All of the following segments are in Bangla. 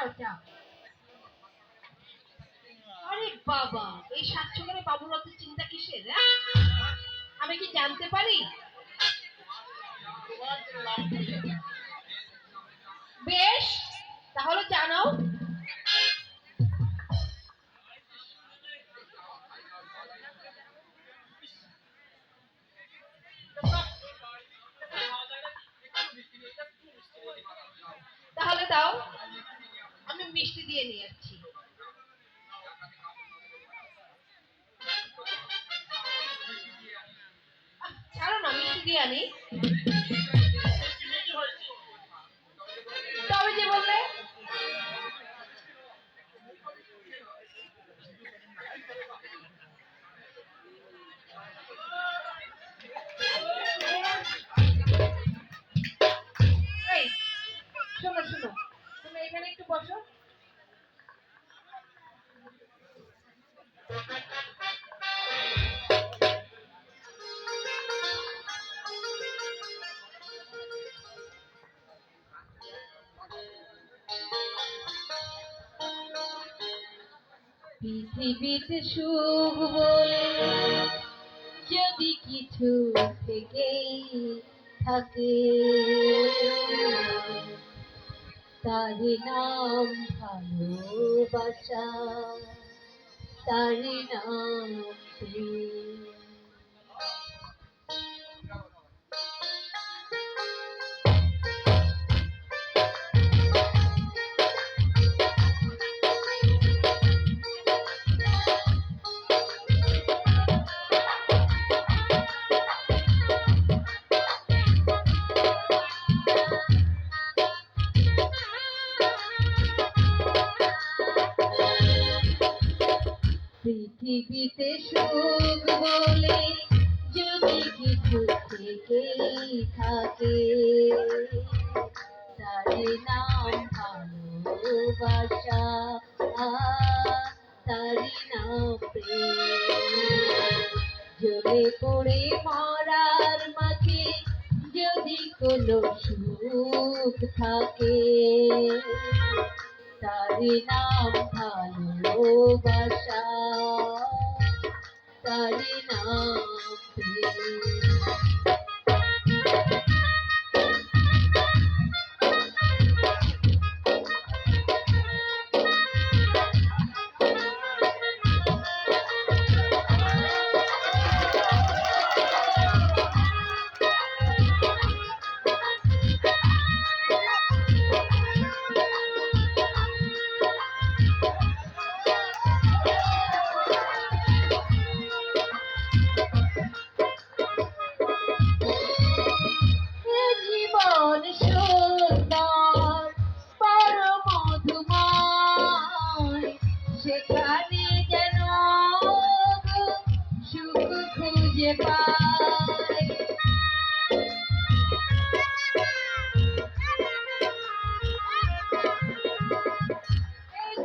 চাও চাও। আরে বাবা, এই 7 সকালে বাবুর অত চিন্তা কিসের? আমি কি জানতে পারি? বেশ, তাহলে জানাও। তাহলে দাও, আমি মিষ্টি দিয়ে নিয়ে যাচ্ছি। ছাড়ো না, মিষ্টি দিয়ে আনি। তবে যে বললে। এই, শোনো শোনো, তুমি এখানে একটু বসো। পৃথিবীতে সুখ বলে যদি কিছু থেকেই থাকে, তারি নাম ভালোবাসা, তারি নাম প্রেম। পৃথিবীতে সুখ বলে যদি কিছু থেকেই থাকে, তারি নাম ভালোবাসা, তারি নাম প্রেম। জ্বলে পড়ে মরার মাঝে যদি কোনো সুখ থাকে, তারি নাম ভালোবাসা, তারি নাম প্রেম। জীবন সুন্দর বড় মধুময়, সেখানে যেন সুখ খুঁজে পায়।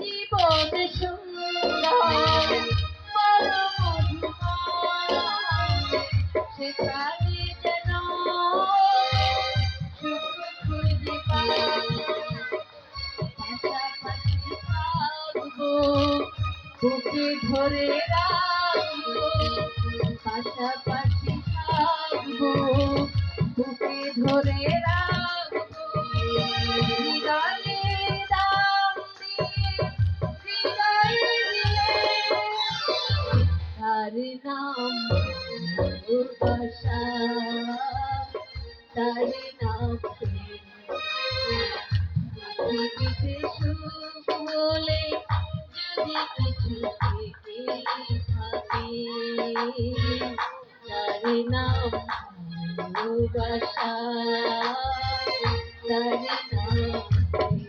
জীবন সুন্দর বড় মধুময়, সেখানে যেন সুখ খুঁজে পায়। পাশাপাশি থাকবো, বুকে ধরে রাখবো, পাশাপাশি থাকবো, বুকে ধরে রাখবো। হৃদয়ে দাম দিয়ে, হৃদয়ে দিলে, তার নাম ভালোবাসা, তার নাম প্রেম। পৃথিবীতে সুখ বলে যদি কিছু থেকেই থাকে, তার নাম ভালোবাসা, তার নাম প্রেম।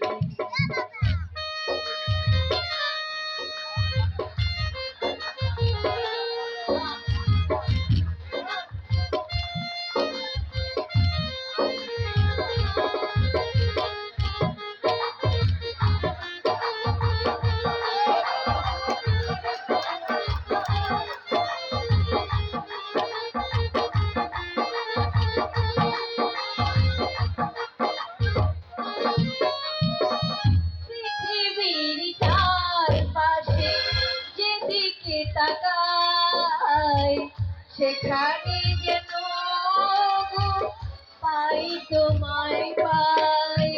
সেখানে যেন পাই তোমায় পাই।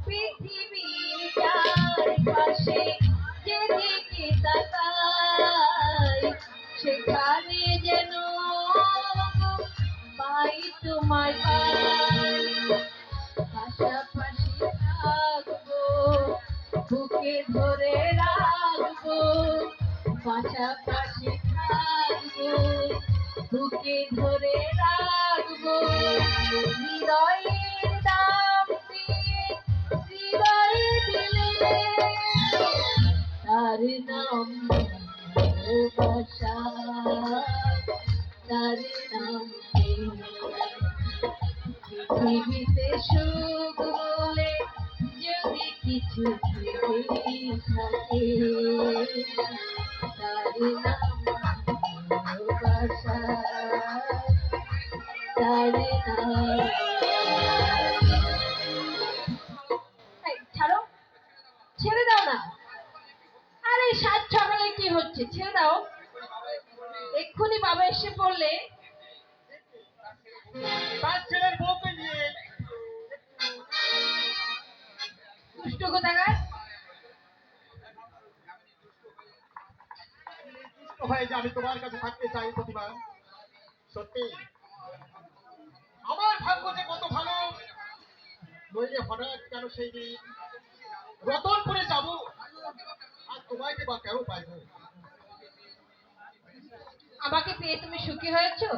পৃথিবীর চারপাশে যেদিকে তাকাই সেখানে যেন পাই তোমায় পাই। পাশাপাশি থাকবো বুকে ধরে রাখবো, পাশাপাশি থাকবো বুকে ধরে রাখবো। হৃদয়ের দাম দিয়ে হৃদয়ে দিলে তার নাম ভালোবাসা, তার নাম পৃথিবীতে সুখ বলে যদি কিছু থেকে থাকে তার নাম ভালোবাসা, তার নাম। এই, ছাড়ো, ছেড়ে দাও না। আরে সাত সকালে কি হচ্ছে, ছেড়ে দাও। এক্ষুনি বাবা এসে পড়লে তার ছেলের বউকে নিয়ে দুষ্ট কোথাকার। হয়ে যে আমি তোমার কাছে থাকতে চাই প্রতিভা। সত্যি আমার ভাগ্য যে কত ভালো, নইলে হঠাৎ কেন সেই দিন রতনপুরে যাবো আর তোমাকে বা কেন পাইবো। আমাকে পেয়ে তুমি সুখী হয়েছো?